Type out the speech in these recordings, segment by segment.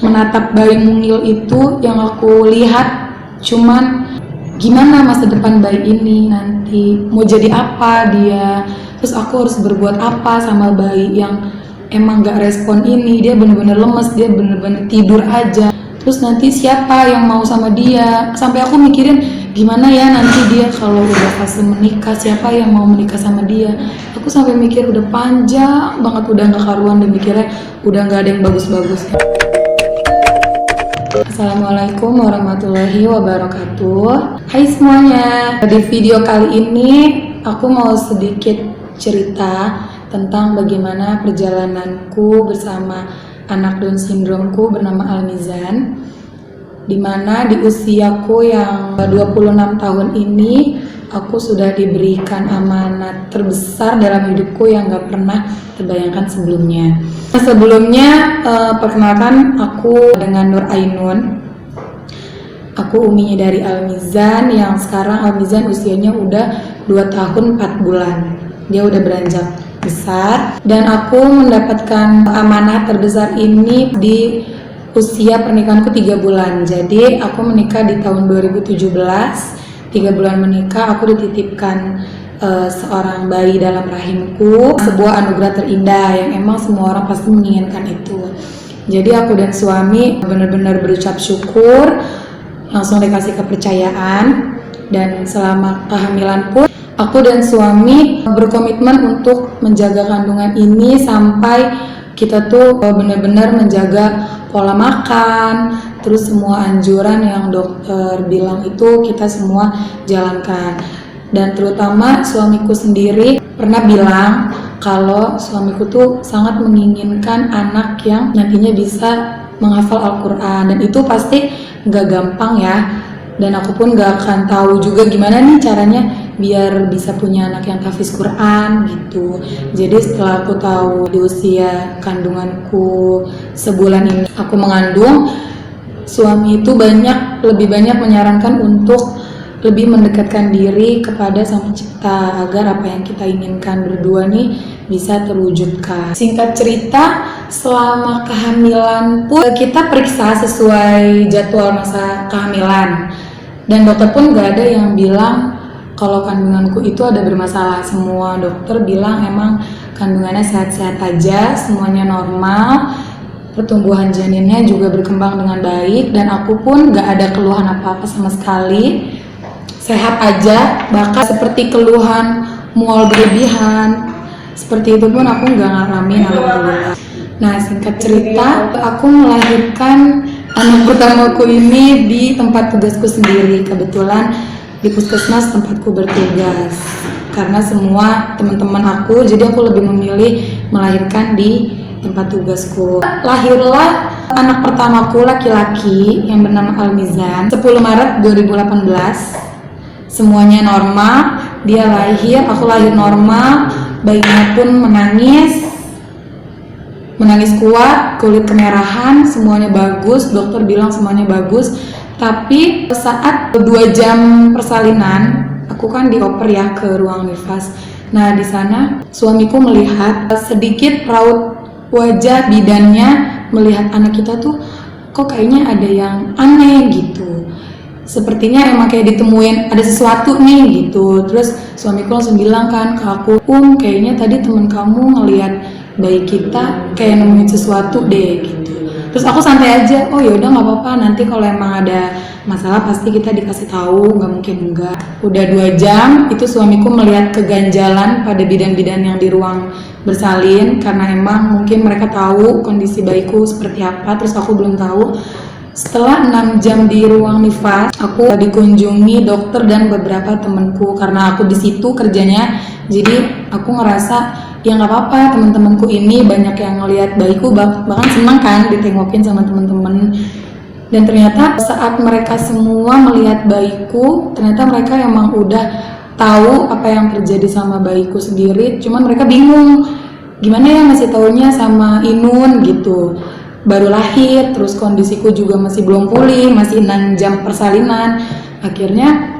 menatap bayi mungil itu yang aku lihat cuman gimana masa depan bayi ini nanti, mau jadi apa dia, terus aku harus berbuat apa sama bayi yang emang gak respon ini, dia bener-bener lemes, dia bener-bener tidur aja, terus nanti siapa yang mau sama dia, sampai aku mikirin gimana ya nanti dia kalau udah fase menikah, siapa yang mau menikah sama dia. Aku sampai mikir udah panjang banget, udah gak karuan dan mikirnya udah gak ada yang bagus-bagus. Assalamualaikum warahmatullahi wabarakatuh. Hai semuanya, di video kali ini aku mau sedikit cerita tentang bagaimana perjalananku bersama anak Down syndromeku bernama Almizan, dimana di usiaku yang 26 tahun ini aku sudah diberikan amanat terbesar dalam hidupku yang gak pernah terbayangkan sebelumnya. Sebelumnya perkenalkan, aku dengan Nur Ainun. Aku uminya dari Almizan, yang sekarang Almizan usianya udah 2 tahun 4 bulan. Dia udah beranjak besar, dan aku mendapatkan amanah terbesar ini di usia pernikahanku 3 bulan. Jadi aku menikah di tahun 2017. 3 bulan menikah aku dititipkan seorang bayi dalam rahimku, sebuah anugerah terindah yang emang semua orang pasti menginginkan itu. Jadi aku dan suami benar-benar berucap syukur, langsung dikasih kepercayaan, dan selama kehamilan pun aku dan suami berkomitmen untuk menjaga kandungan ini sampai kita tuh benar-benar menjaga pola makan, terus semua anjuran yang dokter bilang itu kita semua jalankan. Dan terutama suamiku sendiri pernah bilang kalau suamiku tuh sangat menginginkan anak yang nantinya bisa menghafal Al-Quran, dan itu pasti gak gampang ya, dan aku pun gak akan tahu juga gimana nih caranya biar bisa punya anak yang hafiz Quran gitu. Jadi setelah aku tahu di usia kandunganku sebulan ini aku mengandung, suami itu lebih banyak menyarankan untuk lebih mendekatkan diri kepada Sang Pencipta agar apa yang kita inginkan berdua nih bisa terwujudkan. Singkat cerita, selama kehamilan pun kita periksa sesuai jadwal masa kehamilan, dan dokter pun gak ada yang bilang kalau kandunganku itu ada bermasalah. Semua dokter bilang emang kandungannya sehat-sehat aja, semuanya normal, pertumbuhan janinnya juga berkembang dengan baik, dan aku pun gak ada keluhan apa-apa sama sekali, sehat aja. Bahkan seperti keluhan mual berlebihan seperti itu pun aku gak ngalamin, alhamdulillah. Nah, singkat cerita, aku melahirkan anak pertamaku ini di tempat tugasku sendiri. Kebetulan di puskesmas tempatku bertugas, karena semua teman-teman aku, jadi aku lebih memilih melahirkan di tempat tugasku. Lahirlah anak pertamaku laki-laki yang bernama Almizan 10 Maret 2018. Semuanya normal, dia lahir, aku lahir normal, bayinya pun menangis kuat, kulit kemerahan, semuanya bagus, dokter bilang semuanya bagus. Tapi saat 2 jam persalinan, aku kan dioper ya ke ruang nifas. Nah, di sana suamiku melihat sedikit raut wajah bidannya, melihat anak kita tuh kok kayaknya ada yang aneh gitu. Sepertinya emang kayak ditemuin ada sesuatu nih gitu. Terus suamiku langsung bilang kan ke aku, kayaknya tadi temen kamu ngelihat bayi kita kayak nemuin sesuatu deh gitu. Terus aku santai aja, oh yaudah nggak apa-apa, nanti kalau emang ada masalah pasti kita dikasih tahu, nggak mungkin enggak. Udah 2 jam itu suamiku melihat keganjalan pada bidan-bidan yang di ruang bersalin, karena emang mungkin mereka tahu kondisi bayiku seperti apa, terus aku belum tahu. Setelah 6 jam di ruang nifas, aku dikunjungi dokter dan beberapa temanku, karena aku di situ kerjanya. Jadi aku ngerasa ya nggak apa-apa, teman-temanku ini banyak yang ngelihat bayiku, bahkan senang kan ditengokin sama teman-teman. Dan ternyata saat mereka semua melihat bayiku, ternyata mereka emang udah tahu apa yang terjadi sama bayiku sendiri. Cuman mereka bingung gimana ya ngasih taunya sama Inun gitu. Baru lahir, terus kondisiku juga masih belum pulih, masih 6 jam persalinan. Akhirnya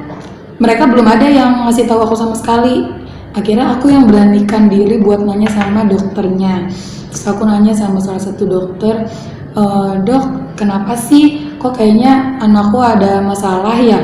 mereka belum ada yang ngasih tahu aku sama sekali. Akhirnya aku yang beranikan diri buat nanya sama dokternya. Terus aku nanya sama salah satu dokter, dok, kenapa sih kok kayaknya anakku ada masalah ya.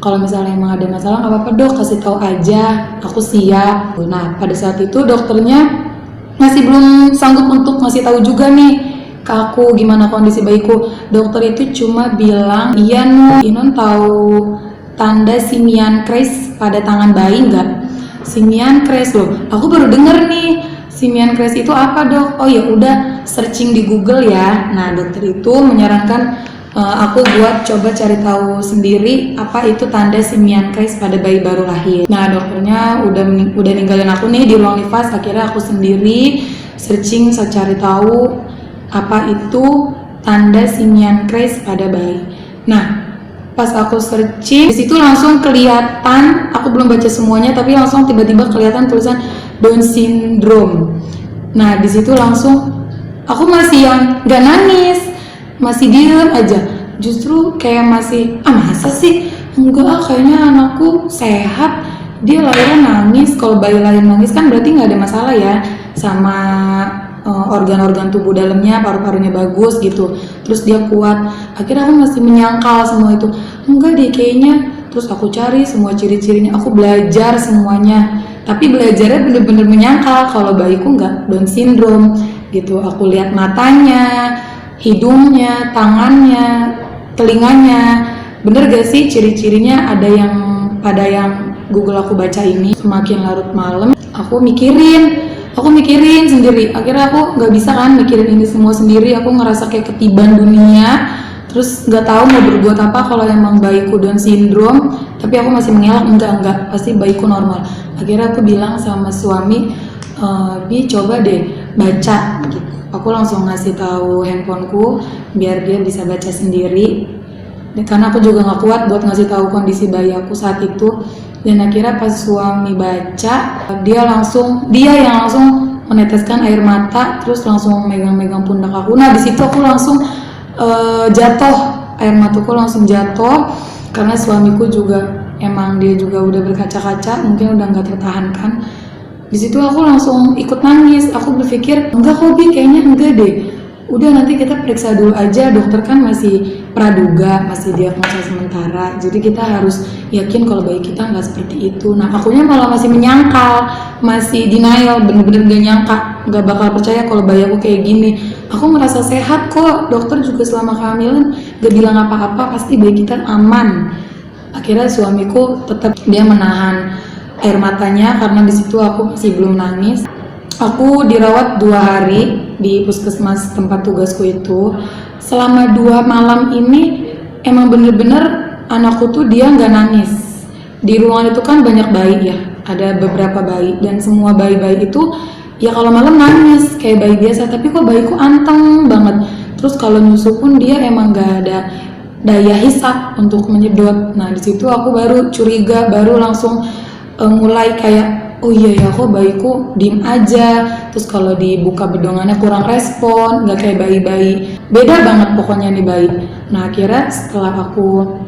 Kalau misalnya emang ada masalah nggak apa-apa dok, kasih tahu aja, aku siap. Nah pada saat itu dokternya masih belum sanggup untuk ngasih tahu juga nih ke aku gimana kondisi bayiku. Dokter itu cuma bilang, iya Inon tahu tanda simian crash pada tangan bayi nggak? Simian crash loh, aku baru denger nih. Simian crash itu apa dok? Oh ya udah, searching di Google ya. Nah dokter itu menyarankan aku buat coba cari tahu sendiri apa itu tanda simian crash pada bayi baru lahir. Nah dokternya udah ninggalin aku nih di ruang nifas. Akhirnya aku sendiri searching, saya cari tahu apa itu tanda simian crash pada bayi. Nah pas aku searching di situ langsung kelihatan, aku belum baca semuanya tapi langsung tiba-tiba kelihatan tulisan Down syndrome. Nah di situ langsung aku masih yang gak nangis, masih diem aja, justru kayak masih masa sih, enggak kayaknya anakku sehat, dia lahirnya nangis. Kalau bayi lahir nangis kan berarti nggak ada masalah ya sama organ-organ tubuh dalamnya, paru-parunya bagus gitu, terus dia kuat. Akhirnya aku masih menyangkal semua itu, enggak deh kayaknya. Terus aku cari semua ciri-cirinya, aku belajar semuanya, tapi belajarnya bener-bener menyangkal kalau bayiku nggak Down syndrome gitu. Aku lihat matanya, hidungnya, tangannya, telinganya, bener gak sih ciri-cirinya ada yang pada yang Google aku baca ini. Semakin larut malam aku mikirin sendiri. Akhirnya aku nggak bisa kan mikirin ini semua sendiri, aku ngerasa kayak ketiban dunia, terus nggak tahu mau berbuat apa kalau emang bayiku Down syndrome. Tapi aku masih mengelak, enggak pasti bayiku normal. Akhirnya aku bilang sama suami, Bi coba deh baca gitu. Aku langsung ngasih tahu handphoneku biar dia bisa baca sendiri. Karena aku juga nggak kuat buat ngasih tahu kondisi bayi aku saat itu. Dan akhirnya pas suami baca, dia yang langsung meneteskan air mata, terus langsung megang-megang pundak aku. Nah di situ aku langsung jatuh, air mataku langsung jatuh karena suamiku juga emang dia juga udah berkaca-kaca, mungkin udah nggak tertahankan. Di situ aku langsung ikut nangis. Aku berpikir enggak kok Bi, kayaknya enggak deh, udah nanti kita periksa dulu aja, dokter kan masih praduga, masih diagnosa sementara, jadi kita harus yakin kalau bayi kita nggak seperti itu. Nah akunya malah masih menyangkal, masih denial, bener-bener gak nyangka, nggak bakal percaya kalau bayi aku kayak gini. Aku merasa sehat kok, dokter juga selama kehamilan gak bilang apa-apa, pasti bayi kita aman. Akhirnya suamiku tetap dia menahan air matanya karena di situ aku masih belum nangis. Aku dirawat 2 hari di puskesmas tempat tugasku itu. Selama 2 malam ini emang bener-bener anakku tuh dia nggak nangis. Di ruangan itu kan banyak bayi ya, ada beberapa bayi, dan semua bayi-bayi itu ya kalau malam nangis kayak bayi biasa, tapi kok bayiku anteng banget. Terus kalau nyusu pun dia emang nggak ada daya hisap untuk menyedot. Nah di situ aku baru curiga, baru langsung mulai kayak oh iya ya kok bayiku diem aja, terus kalau dibuka bedongannya kurang respon, nggak kayak bayi-bayi, beda banget pokoknya nih bayi. Nah akhirnya setelah aku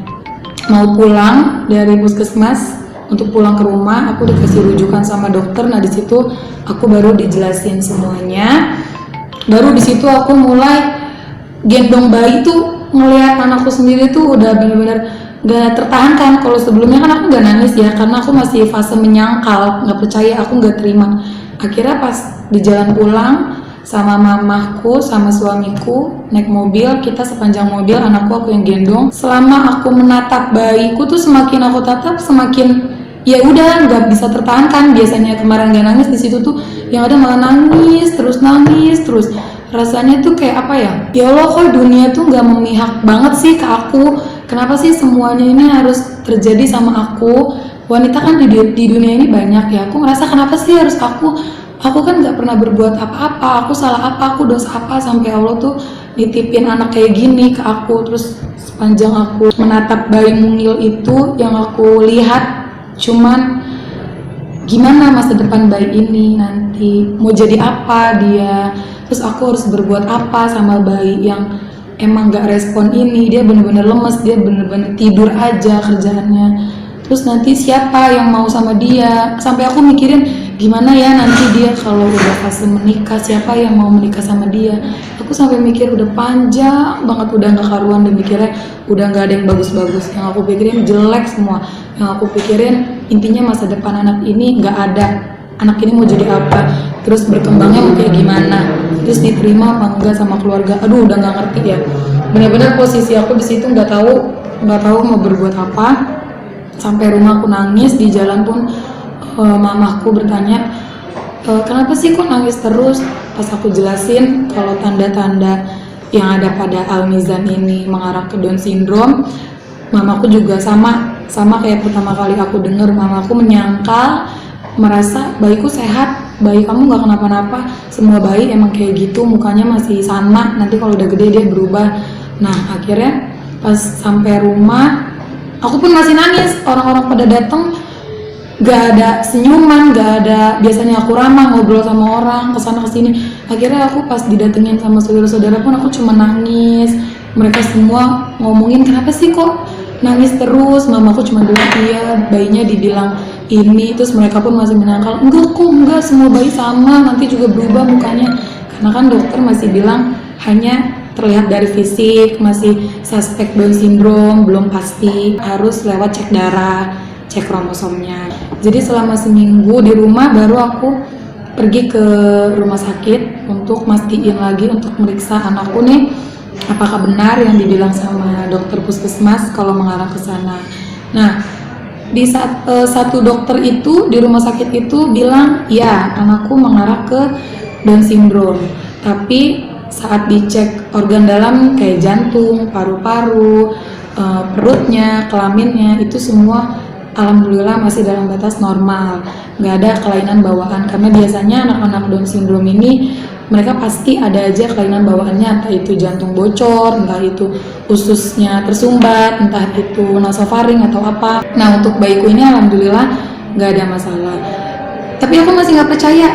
mau pulang dari puskesmas untuk pulang ke rumah, aku dikasih rujukan sama dokter. Nah di situ aku baru dijelasin semuanya, baru di situ aku mulai gendong bayi tuh, ngelihat anakku sendiri tuh udah bener-bener gak tertahankan. Kalau sebelumnya kan aku gak nangis ya, karena aku masih fase menyangkal, gak percaya, aku gak terima. Akhirnya pas di jalan pulang sama mamahku sama suamiku naik mobil, kita sepanjang mobil anakku aku yang gendong. Selama aku menatap bayiku tuh semakin aku tatap semakin ya udah gak bisa tertahankan. Biasanya kemarin gak nangis, di situ tuh yang ada malah nangis terus. Rasanya tuh kayak apa ya? Ya Allah kok dunia tuh gak memihak banget sih ke aku. Kenapa sih semuanya ini harus terjadi sama aku? Wanita kan di dunia ini banyak ya. Aku ngerasa kenapa sih harus aku? Aku kan gak pernah berbuat apa-apa. Aku salah apa? Aku dosa apa? Sampai Allah tuh nitipin anak kayak gini ke aku. Terus sepanjang aku menatap bayi mungil itu, yang aku lihat cuman gimana masa depan bayi ini nanti, mau jadi apa dia. Terus aku harus berbuat apa sama bayi yang emang gak respon ini, dia bener-bener lemes, dia bener-bener tidur aja kerjaannya. Terus nanti siapa yang mau sama dia? Sampai aku mikirin gimana ya nanti dia kalau udah fase menikah, siapa yang mau menikah sama dia. Aku aku sampai mikir udah panjang banget, udah nggak karuan, dan mikirnya udah nggak ada yang bagus-bagus. Yang aku pikirin jelek semua. Yang aku pikirin intinya masa depan anak ini nggak ada. Anak ini mau jadi apa, terus berkembangnya mau kayak gimana, terus diterima apa enggak sama keluarga. Aduh, udah nggak ngerti ya. Benar-benar posisi aku di situ nggak tahu mau berbuat apa. Sampai rumah aku nangis, di jalan pun mamaku bertanya, kenapa sih kok nangis terus? Pas aku jelasin kalau tanda-tanda yang ada pada Al-Mizan ini mengarah ke Down syndrome, mamaku juga sama kayak pertama kali aku dengar. Mamaku menyangkal, merasa bayiku sehat, bayi kamu nggak kenapa-napa, semua bayi emang kayak gitu, mukanya masih sama, nanti kalau udah gede dia berubah. Nah akhirnya pas sampai rumah, aku pun masih nangis, orang-orang pada datang, gak ada senyuman, gak ada, biasanya aku ramah ngobrol sama orang kesana kesini. Akhirnya aku pas didatengin sama saudara-saudara pun aku cuma nangis. Mereka semua ngomongin, kenapa sih kok nangis terus? Mamaku cuma bilang, iya bayinya dibilang ini. Terus mereka pun masih menyangkal, enggak, semua bayi sama, nanti juga berubah mukanya. Karena kan dokter masih bilang hanya terlihat dari fisik, masih suspek Down syndrome, belum pasti, harus lewat cek darah, cek kromosomnya. Jadi selama seminggu di rumah baru aku pergi ke rumah sakit untuk mastiin lagi, untuk meriksa anakku nih apakah benar yang dibilang sama dokter puskesmas kalau mengarah ke sana. Nah, di saat satu dokter itu di rumah sakit itu bilang, ya anakku mengarah ke Down syndrome, tapi saat dicek organ dalam kayak jantung, paru-paru, perutnya, kelaminnya, itu semua alhamdulillah masih dalam batas normal, nggak ada kelainan bawaan. Karena biasanya anak-anak Down syndrome ini mereka pasti ada aja kelainan bawaannya, entah itu jantung bocor, entah itu ususnya tersumbat, entah itu nasofaring atau apa. Nah untuk bayiku ini alhamdulillah nggak ada masalah. Tapi aku masih nggak percaya.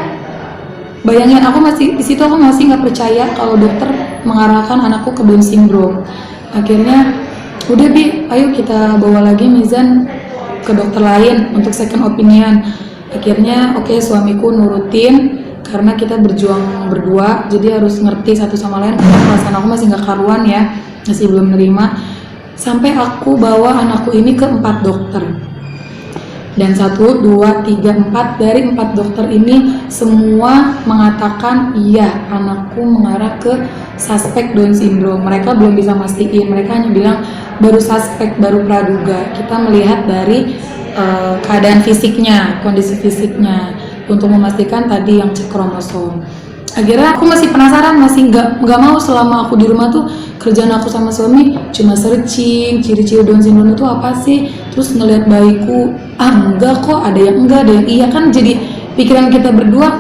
Bayangin, aku masih di situ, aku masih nggak percaya kalau dokter mengarahkan anakku ke Down syndrome. Akhirnya udah Bi, ayo kita bawa lagi Mizan ke dokter lain untuk second opinion. Akhirnya oke, suamiku nurutin karena kita berjuang berdua, jadi harus ngerti satu sama lain. Karena perasaan aku masih nggak karuan ya, masih belum nerima. Sampai aku bawa anakku ini ke 4 dokter. Dan 1, 2, 3, 4 dari 4 dokter ini semua mengatakan iya anakku mengarah ke suspek Down syndrome. Mereka belum bisa mastiin, mereka hanya bilang baru suspek, baru praduga. Kita melihat dari keadaan fisiknya, kondisi fisiknya untuk memastikan tadi yang cek kromosom. Akhirnya aku masih penasaran, masih nggak mau. Selama aku di rumah tuh kerjaan aku sama suami cuma searching ciri-ciri Down syndrome itu apa sih, terus ngelihat bayiku, enggak kok, ada yang enggak, ada yang iya. Kan jadi pikiran kita berdua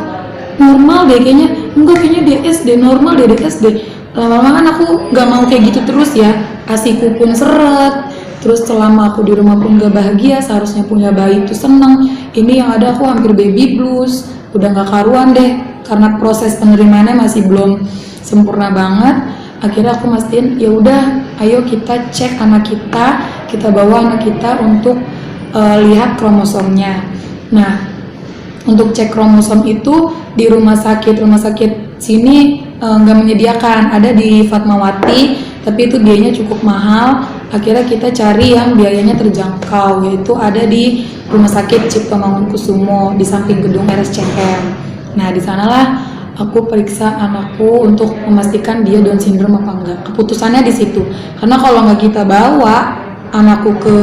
normal deh kayaknya, enggak kayaknya DSD, normal deh DSD. Lama-lama kan aku nggak mau kayak gitu terus ya, asiku pun seret. Terus selama aku di rumah pun gak bahagia, seharusnya punya bayi itu seneng. Ini yang ada aku hampir baby blues, udah gak karuan deh, karena proses penerimaannya masih belum sempurna banget. Akhirnya aku mastiin, ya udah, ayo kita cek anak kita bawa anak kita untuk lihat kromosomnya. Nah, untuk cek kromosom itu di rumah sakit sini nggak menyediakan, ada di Fatmawati, tapi itu biayanya cukup mahal. Akhirnya kita cari yang biayanya terjangkau, yaitu ada di Rumah Sakit Cipto Mangunkusumo di samping gedung RSCM. Nah, di sanalah aku periksa anakku untuk memastikan dia Down syndrome apa enggak. Keputusannya di situ. Karena kalau nggak kita bawa anakku ke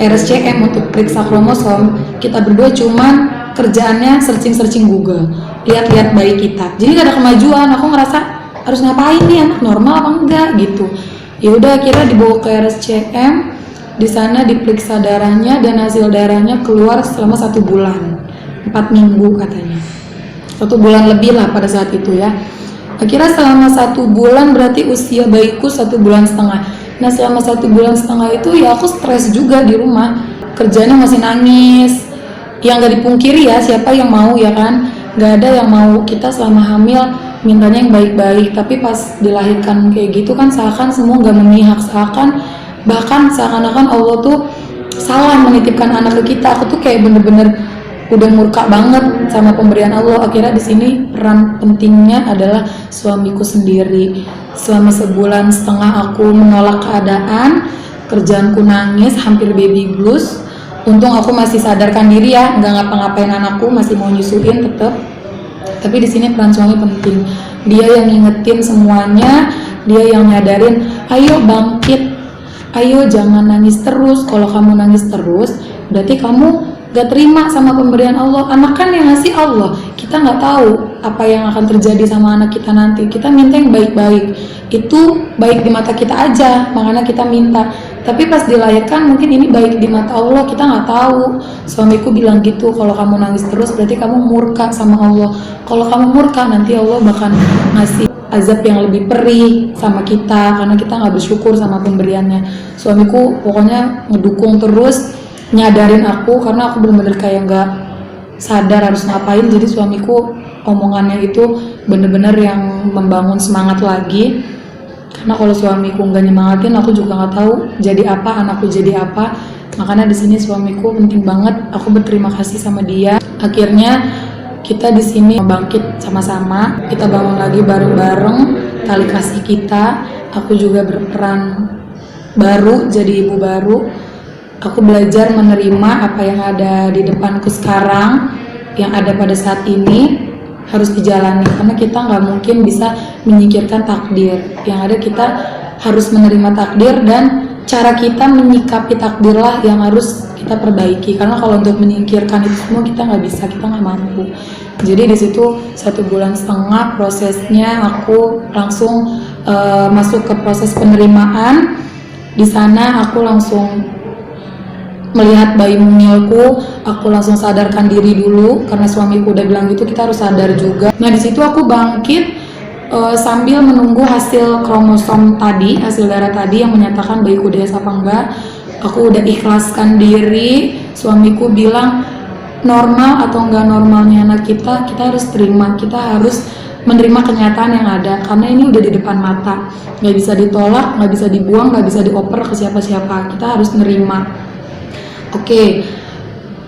RSCM untuk periksa kromosom, kita berdua cuman kerjaannya searching Google, lihat-lihat bayi kita. Jadi nggak ada kemajuan. Aku ngerasa harus ngapain nih, anak normal apa enggak gitu. Ya udah, akhirnya dibawa ke RSCM. Di sana diperiksa darahnya dan hasil darahnya keluar selama 1 bulan, 4 minggu katanya. 1 bulan lebih lah pada saat itu ya. Akhirnya selama 1 bulan berarti usia bayiku 1,5 bulan. Nah selama 1,5 bulan itu ya aku stres juga di rumah, kerjanya masih nangis. Yang nggak dipungkiri ya, siapa yang mau ya kan, nggak ada yang mau. Kita selama hamil mintanya yang baik-baik, tapi pas dilahirkan kayak gitu kan seakan semua nggak memihak, seakan-akan Allah tuh salah menitipkan anak ke kita. Aku tuh kayak bener-bener udah murka banget sama pemberian Allah. Akhirnya di sini peran pentingnya adalah suamiku sendiri. Selama sebulan setengah aku menolak keadaan, kerjaanku nangis, hampir baby blues. Untung aku masih sadarkan diri ya, nggak ngapa-ngapain anakku, masih mau nyusuin tetap. Tapi di sini peran suami penting. Dia yang ngingetin semuanya, dia yang nyadarin, ayo bangkit, ayo jangan nangis terus. Kalau kamu nangis terus, berarti kamu gak terima sama pemberian Allah. Anak kan yang ngasih Allah, kita nggak tahu apa yang akan terjadi sama anak kita nanti. Kita minta yang baik-baik, itu baik di mata kita aja, makanya kita minta. Tapi pas dilahirkan mungkin ini baik di mata Allah, kita nggak tahu. Suamiku bilang gitu, kalau kamu nangis terus berarti kamu murka sama Allah. Kalau kamu murka, nanti Allah bakal ngasih azab yang lebih perih sama kita, karena kita nggak bersyukur sama pemberiannya. Suamiku pokoknya ngedukung terus, nyadarin aku, karena aku bener-bener kayak nggak sadar harus ngapain. Jadi suamiku omongannya itu bener-bener yang membangun semangat lagi. Karena kalau suamiku nggak nyemangatin, aku juga nggak tahu jadi apa, anakku jadi apa. Makanya di sini suamiku penting banget. Aku berterima kasih sama dia. Akhirnya kita di sini bangkit sama-sama. Kita bangun lagi bareng-bareng tali kasih kita. Aku juga berperan baru jadi ibu baru. Aku belajar menerima apa yang ada di depanku sekarang, yang ada pada saat ini harus dijalani, karena kita nggak mungkin bisa menyingkirkan takdir. Yang ada kita harus menerima takdir, dan cara kita menyikapi takdirlah yang harus kita perbaiki. Karena kalau untuk menyingkirkan itu semua kita nggak bisa, kita nggak mampu. Jadi di situ 1,5 bulan prosesnya aku langsung masuk ke proses penerimaan. Di sana aku langsung melihat bayi mungilku, aku langsung sadarkan diri dulu, karena suamiku udah bilang gitu, kita harus sadar juga. Nah di situ aku bangkit sambil menunggu hasil kromosom tadi, hasil darah tadi yang menyatakan bayiku DS apa enggak. Aku udah ikhlaskan diri. Suamiku bilang normal atau enggak normalnya anak kita harus terima, kita harus menerima kenyataan yang ada, karena ini udah di depan mata, nggak bisa ditolak, nggak bisa dibuang, nggak bisa dioper ke siapa-siapa. Kita harus nerima. Oke,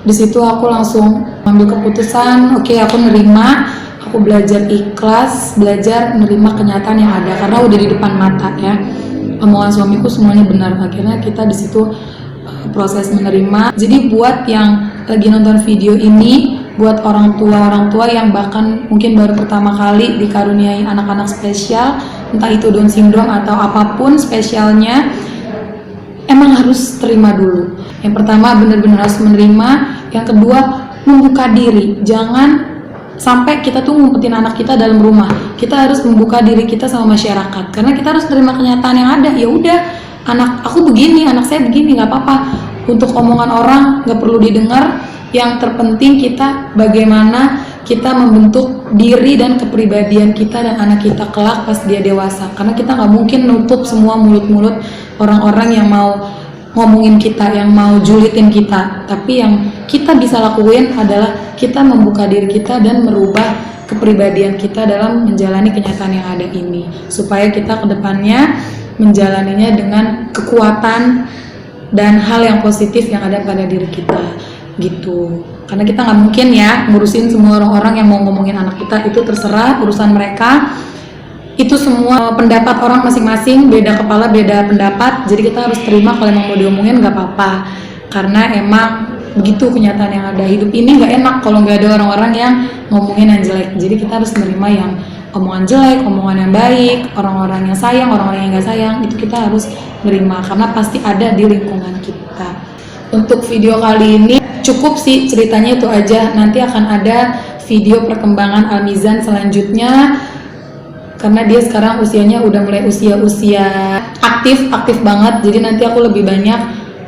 di situ aku langsung ambil keputusan. Oke, aku nerima, aku belajar ikhlas, belajar nerima kenyataan yang ada, karena udah di depan mata ya. Omongan suamiku semuanya benar. Akhirnya kita di situ proses menerima. Jadi buat yang lagi nonton video ini, buat orang tua yang bahkan mungkin baru pertama kali dikaruniai anak-anak spesial, entah itu Down syndrome atau apapun spesialnya, emang harus terima dulu. Yang pertama benar-benar harus menerima. Yang kedua membuka diri. Jangan sampai kita tuh ngumpetin anak kita dalam rumah. Kita harus membuka diri kita sama masyarakat. Karena kita harus terima kenyataan yang ada. Ya udah, anak aku begini, anak saya begini, nggak apa-apa. Untuk omongan orang nggak perlu didengar. Yang terpenting kita bagaimana kita membentuk diri dan kepribadian kita dan anak kita kelak pas dia dewasa. Karena kita nggak mungkin nutup semua mulut-mulut orang-orang yang mau ngomongin kita, yang mau julitin kita. Tapi yang kita bisa lakuin adalah kita membuka diri kita dan merubah kepribadian kita dalam menjalani kenyataan yang ada ini, supaya kita kedepannya menjalaninya dengan kekuatan dan hal yang positif yang ada pada diri kita gitu. Karena kita nggak mungkin ya ngurusin semua orang-orang yang mau ngomongin anak kita. Itu terserah, urusan mereka. Itu semua pendapat orang masing-masing, beda kepala beda pendapat. Jadi kita harus terima, kalau emang mau diomongin nggak apa-apa, karena emang begitu kenyataan yang ada. Hidup ini nggak enak kalau nggak ada orang-orang yang ngomongin yang jelek. Jadi kita harus menerima yang omongan jelek, omongan yang baik, orang-orang yang sayang, orang-orang yang nggak sayang, itu kita harus menerima, karena pasti ada di lingkungan kita. Untuk video kali ini cukup sih, ceritanya itu aja. Nanti akan ada video perkembangan Almizan selanjutnya, karena dia sekarang usianya udah mulai usia aktif banget. Jadi nanti aku lebih banyak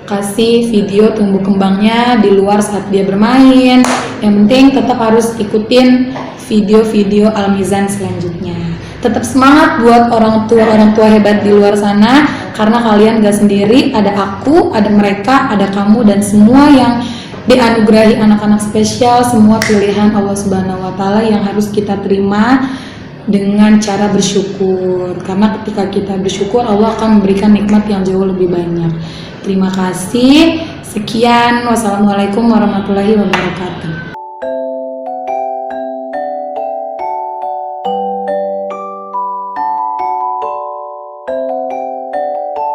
kasih video tumbuh kembangnya di luar saat dia bermain. Yang penting tetap harus ikutin video-video Almizan selanjutnya. Tetap semangat buat orang tua hebat di luar sana, karena kalian gak sendiri. Ada aku, ada mereka, ada kamu, dan semua yang dianugerahi anak-anak spesial. Semua pilihan Allah Subhanahu wa Ta'ala yang harus kita terima dengan cara bersyukur, karena ketika kita bersyukur Allah akan memberikan nikmat yang jauh lebih banyak. Terima kasih. Sekian, wassalamualaikum warahmatullahi wabarakatuh.